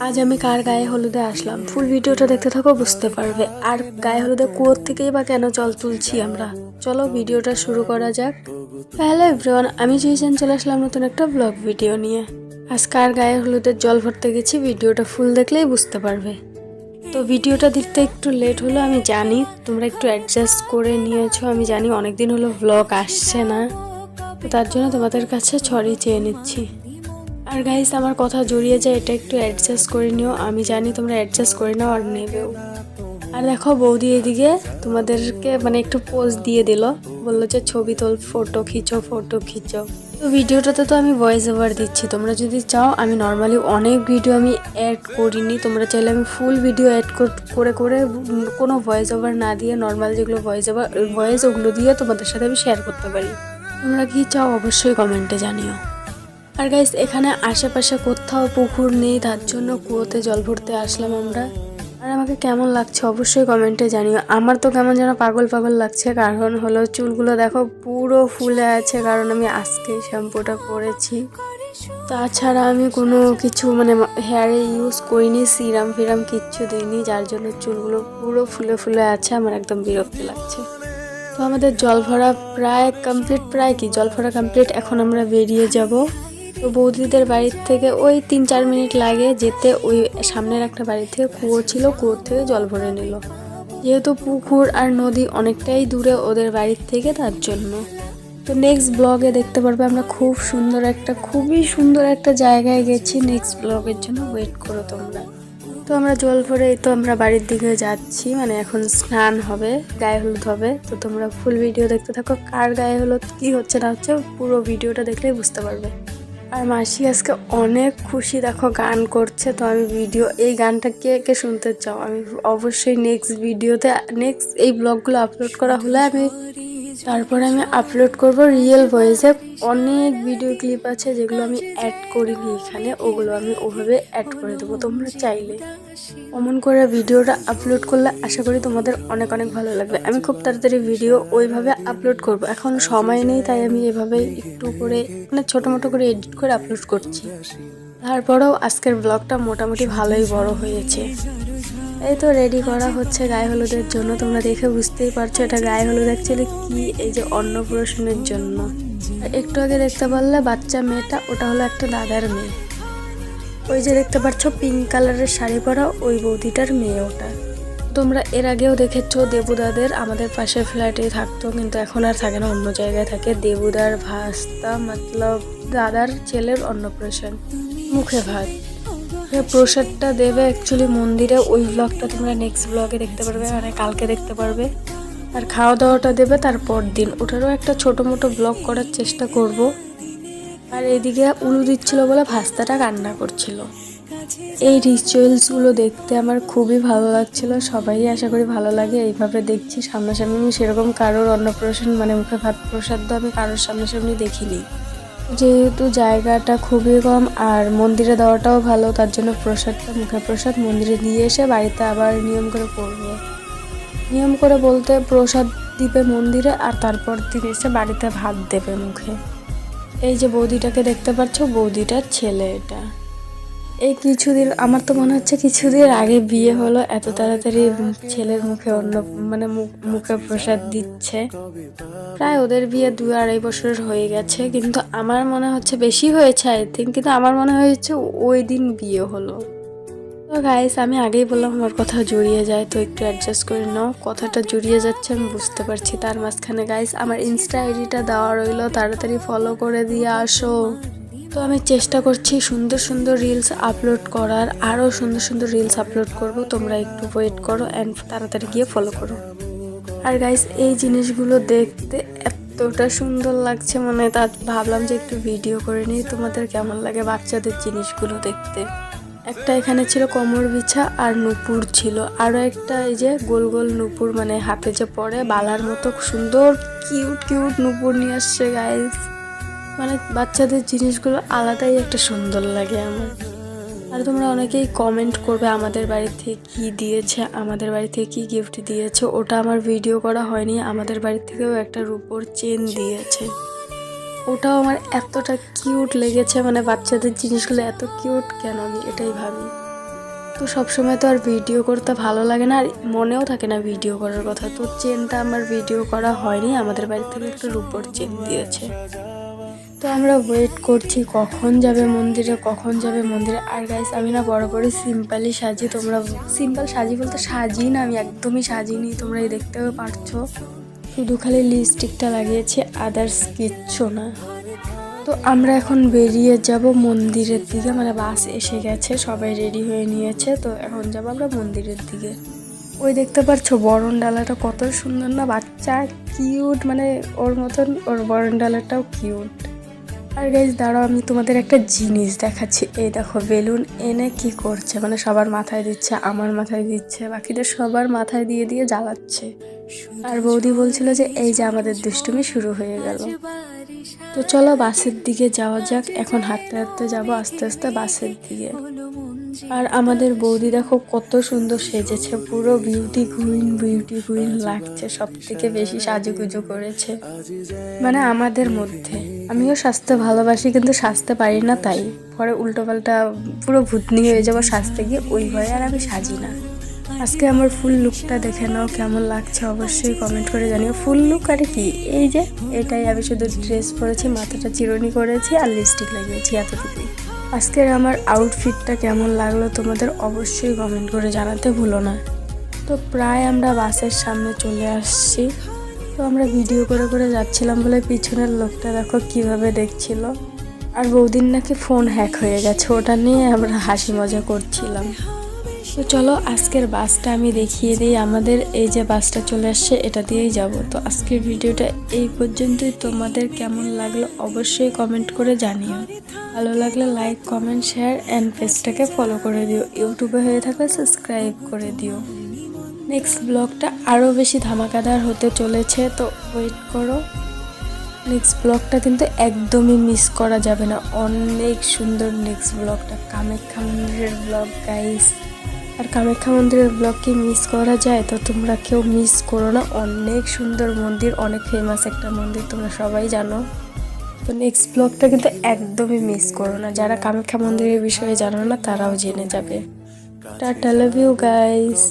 আজ আমি কার গায়ে হলুদে আসলাম, ফুল ভিডিওটা দেখতে থাকো, বুঝতে পারবে। আর গায়ে হলুদে কুয়োর থেকেই বা কেন জল তুলছি আমরা, চলো ভিডিওটা শুরু করা যাক। হ্যালো এভরিওয়ান, আমি জিসান চলে আসলাম নতুন একটা ব্লগ ভিডিও নিয়ে। আজ কার গায়ে হলুদের জল ভরতে গেছি, ভিডিওটা ফুল দেখলেই বুঝতে পারবে। তো ভিডিওটা দিতে একটু লেট হলো, আমি জানি তোমরা একটু অ্যাডজাস্ট করে নিয়েছো, আমি জানি অনেকদিন হলো ব্লগ আসছে না, তো তার জন্য তোমাদের কাছে সরি চেয়ে নিচ্ছি। আর গাইস, আমার কথা জড়িয়ে যায়, এটা একটু অ্যাডজাস্ট করে নিও, আমি জানি তোমরা অ্যাডজাস্ট করে নাও আর নেবেও। আর দেখো বৌদি এদিকে তোমাদেরকে একটু পোজ দিয়ে দিল, বললো যে ছবি তোল, ফটো খিচো ফটো খিচো। তো ভিডিওটাতে তো আমি ভয়েস ওভার দিচ্ছি, তোমরা যদি চাও আমি নর্মালি অনেক ভিডিও আমি অ্যাড করিনি, তোমরা চাইলে আমি ফুল ভিডিও অ্যাড করে করে কোনো ভয়েস ওভার না দিয়ে নর্মাল যেগুলো ভয়েস ওগুলো দিয়ে তোমাদের সাথে আমি শেয়ার করতে পারি। তোমরা কি চাও অবশ্যই কমেন্টে জানিও। আর গাইস, এখানে আশেপাশে কোথাও পুকুর নেই, তার জন্য কুয়োতে জল ভরতে আসলাম আমরা। আর আমাকে কেমন লাগছে অবশ্যই কমেন্টে জানিও। আমার তো কেমন যেন পাগল পাগল লাগছে, কারণ হলো চুলগুলো দেখো পুরো ফুলে আছে, কারণ আমি আজকে শ্যাম্পুটা করেছি। তাছাড়া আমি কোনো কিছু হেয়ারে ইউজ করিনি, সিরাম ফিরাম কিচ্ছু দিইনি, যার জন্য চুলগুলো পুরো ফুলে ফুলে আছে, আমার একদম বিরক্তি লাগছে। তো আমাদের জল ভরা প্রায় কমপ্লিট, এখন আমরা বেরিয়ে যাব। তো বৌদিদের বাড়ির থেকে ওই 3-4 মিনিট লাগে যেতে, ওই সামনের একটা বাড়ি থেকে কুয়ো ছিল, কুয়োর থেকে জল ভরে নিল। যেহেতু পুকুর আর নদী অনেকটাই দূরে ওদের বাড়ির থেকে, তার জন্য। তো নেক্সট ব্লগে দেখতে পারবে আমরা খুবই সুন্দর একটা জায়গায় গেছি, নেক্সট ব্লগের জন্য ওয়েট করো তোমরা। তো আমরা জল ভরে তো আমরা বাড়ির দিকে যাচ্ছি, এখন স্নান হবে, গায়ে হলুদ হবে। তো তোমরা ফুল ভিডিও দেখতে থাকো, কার গায়ে হলুদ কি হচ্ছে না হচ্ছে পুরো ভিডিওটা দেখলেই বুঝতে পারবে। আর মাসি আজকে অনেক খুশি, দেখো গান করছে। তো আমি এই গানটা কে কে শুনতে চাও, আমি অবশ্যই নেক্সট এই ব্লগগুলো আপলোড করা হলে তারপরে আমি আপলোড করব রিয়েল ভয়েসে। অনেক ভিডিও ক্লিপ আছে যেগুলো আমি অ্যাড করিনি এখানে, ওগুলো আমি ওভাবে অ্যাড করে দেবো। তোমরা চাইলে অমন করে ভিডিওটা আপলোড করলে আশা করি তোমাদের অনেক অনেক ভালো লাগবে। আমি খুব তাড়াতাড়ি ভিডিও ওইভাবে আপলোড করব, এখন সময় নেই, তাই আমি এভাবে একটু করে ছোটো মোটো করে এডিট করে আপলোড করছি। তারপরেও আজকের ব্লগটা মোটামুটি ভালোই বড় হয়েছে। এই তো রেডি করা হচ্ছে গায়ে হলুদের জন্য, তোমরা দেখে বুঝতেই পারছো এটা গায়ে হলুদ অ্যাকচুয়ালি কি, এই যে অন্নপ্রাশনের জন্য। একটু আগে দেখতে পারলে বাচ্চা মেয়েটা, ওটা হলো একটা দাদার মেয়ে। ওই যে দেখতে পাচ্ছ পিঙ্ক কালারের শাড়ি পরা, ওই বৌদিটার মেয়ে ওটা। তোমরা এর আগেও দেখেছো দেবুদাদের, আমাদের পাশের ফ্ল্যাটেই থাকতো, কিন্তু এখন আর থাকে না, অন্য জায়গায় থাকে। দেবুদার ভাস্তা দাদার ছেলের অন্নপ্রাশন, মুখে ভাত, প্রসাদটা দেবে অ্যাকচুয়ালি মন্দিরে। ওই ব্লগটা তোমরা নেক্সট ব্লগে দেখতে পারবে, কালকে দেখতে পারবে। আর খাওয়া দাওয়াটা দেবে তারপর দিন, ওটারও একটা ছোটো মোটো ব্লগ করার চেষ্টা করব। আর এদিকে উলু দিচ্ছিল বলে ভাস্তাটা কান্না করছিল। এই রিচুয়ালসগুলো দেখতে আমার খুবই ভালো লাগছিল, সবাই আশা করি ভালো লাগে। এইভাবে দেখছি সামনাসামনি, আমি সেরকম কারোর অন্নপ্রাশন মুখে ভাত প্রসাদ তো আমি কারোর সামনাসামনি দেখিনি, যেহেতু জায়গাটা খুবই কম আর মন্দিরে দেওয়াটাও ভালো, তার জন্য প্রসাদটা মুখে প্রসাদ মন্দিরে দিয়ে এসে বাড়িতে আবার নিয়ম করে করবো। নিয়ম করে বলতে প্রসাদ দিবে মন্দিরে, আর তারপর দিন এসে বাড়িতে ভাত দেবে মুখে। এই যে বৌদিটাকে দেখতে পাচ্ছ, বৌদিটার ছেলে এটা। এই কিছুদিন, আমার তো মনে হচ্ছে কিছুদিন আগে বিয়ে হলো, এত তাড়াতাড়ি ছেলের মুখে মুখে প্রসাদ দিচ্ছে। প্রায় ওদের বিয়ে 2-2.5 বছর হয়ে গেছে, কিন্তু আমার মনে হচ্ছে বেশি হয়েছে আই থিঙ্ক, কিন্তু আমার মনে হয়েছে ওই দিন বিয়ে হলো। তো গাইস, আমি আগেই বললাম আমার কথা জড়িয়ে যায়, তো একটু অ্যাডজাস্ট করে নাও, কথাটা জড়িয়ে যাচ্ছে আমি বুঝতে পারছি। তার মাঝখানে গাইস আমার ইনস্টা আইডিটা দেওয়া রইলো, তাড়াতাড়ি ফলো করে দিয়ে আসো। তো আমি চেষ্টা করছি সুন্দর সুন্দর রিলস আপলোড করার, আরও সুন্দর সুন্দর রিলস আপলোড করব, তোমরা একটু ওয়েট করো অ্যান্ড তাড়াতাড়ি গিয়ে ফলো করো। আর গাইস, এই জিনিসগুলো দেখতে এতটা সুন্দর লাগছে, তা ভাবলাম যে একটু ভিডিও করে নিই, তোমাদের কেমন লাগে বাচ্চাদের জিনিসগুলো দেখতে। একটা এখানে ছিল কোমর বিছা আর নুপুর ছিল, আরও একটা এই যে গোল গোল নুপুর, হাতে যে পরে বালার মতো সুন্দর কিউট কিউট নুপুর নিয়ে আসছে গাইস। বাচ্চাদের জিনিসগুলো আলাদাই একটা সুন্দর লাগে আমার। আর তোমরা অনেকেই কমেন্ট করবে আমাদের বাড়ি থেকে কি দিয়েছে, আমাদের বাড়ি থেকে কি গিফট দিয়েছে, ওটা আমার ভিডিও করা হয়নি। আমাদের বাড়ি থেকেও একটা রূপোর চেন দিয়েছে, ওটাও আমার এতটা কিউট লেগেছে, বাচ্চাদের জিনিসগুলো এত কিউট কেন, আমি এটাই ভাবি। তো সবসময় তো আর ভিডিও করতে ভালো লাগে না, আর মনেও থাকে না ভিডিও করার কথা। তো চেনটা আমার ভিডিও করা হয়নি, আমাদের বাড়ি থেকে একটা রূপোর চেন দিয়েছে। তো আমরা ওয়েট করছি কখন যাবে মন্দিরে, কখন যাবে মন্দিরে। আর গাইস আমি না বরাবরই সিম্পলই সাজি, তোমরা সিম্পল সাজি বলতে সাজি না, আমি একদমই সাজিনি, তোমরা এই দেখতেও পারছো। শুধু খালি লিপস্টিকটা লাগিয়েছি, আদার্স কিচ্ছু না। তো আমরা এখন বেরিয়ে যাব মন্দিরের দিকে, মানে বাস এসে গেছে, সবাই রেডি হয়ে নিয়েছে। তো এখন যাবো আমরা মন্দিরের দিকে। ওই দেখতে পারছো বরণ ডালাটা কত সুন্দর না, বাচ্চা কিউট, মানে ওর মতন ওর বরণ ডালাটাও কিউট। আর গাইজ দাঁড়াও, আমি তোমাদের একটা জিনিস দেখাচ্ছি। এই দেখো বেলুন এনে কি করছে, মানে সবার মাথায় দিচ্ছে, আমার মাথায় দিচ্ছে, বাকিদের সবার মাথায় দিয়ে দিয়ে জ্বালাচ্ছে। আর বৌদি বলছিল যে এই যে আমাদের দুষ্টুমি শুরু হয়ে গেল। তো চলো বাসের দিকে যাওয়া যাক, এখন হাঁটতে হাঁটতে যাবো আস্তে আস্তে বাসের দিকে। আর আমাদের বৌদি দেখো কত সুন্দর সেজেছে, পুরো বিউটি কুইন লাগছে, সব থেকে বেশি সাজুগুজু করেছে মানে আমাদের মধ্যে। আমিও সাজতে ভালোবাসি কিন্তু সাজতে পারি না, তাই পরে উল্টোপাল্টা পুরো ভূতনি হয়ে যাবো সাজতে গিয়ে, ওই ভয়ে আর আমি সাজি না। আজকে আমার ফুল লুকটা দেখে নাও কেমন লাগছে, অবশ্যই কমেন্ট করে জানিও। ফুল লুক আরে কি, এই যে এটাই, আমি শুধু ড্রেস পরেছি, মাথাটা চিরুনি করেছি আর লিপস্টিক লাগিয়েছি, এতটুকুই। আজকের আমার আউটফিটটা কেমন লাগলো তোমাদের অবশ্যই কমেন্ট করে জানাতে ভুলো না। তো প্রায় আমরা বাসের সামনে চলে আসছি। তো আমরা ভিডিও করে করে যাচ্ছিলাম বলে পিছনের লোকটা দেখো কিভাবে দেখছিল। আর বৌদির নাকি ফোন হ্যাক হয়ে গেছে, ওটা নিয়ে আমরা হাসি মজা করছিলাম। তো চলো আজকের বাসটা আমি দেখিয়ে দিই, আমাদের এই যে বাসটা চলে আসছে এটা দিয়েই যাব। তো আজকের ভিডিওটা এই পর্যন্তই, তোমাদের কেমন লাগলো অবশ্যই কমেন্ট করে জানিও। ভালো লাগলে লাইক কমেন্ট শেয়ার অ্যান্ড পেজটাকে ফলো করে দিও, ইউটিউবে হয়ে থাকলে সাবস্ক্রাইব করে দিও। নেক্সট ব্লগটা আরও বেশি ধামাকাদার হতে চলেছে, তো ওয়েট করো। নেক্সট ব্লগটা কিন্তু একদমই মিস করা যাবে না, অনেক সুন্দর নেক্সট ব্লগটা, কামাখ্যা মন্দিরের ব্লগ গাইস। আর কামাখ্যা মন্দিরের ব্লগ কি মিস করা যায়? তো তোমরা কেউ মিস করো না, অনেক সুন্দর মন্দির, অনেক ফেমাস একটা মন্দির, তোমরা সবাই জানো। তো নেক্সট ব্লগটা কিন্তু একদমই মিস করো না, যারা কামাখ্যা মন্দিরের বিষয়ে জানো না তারাও জেনে যাবে। Tata, love you guys.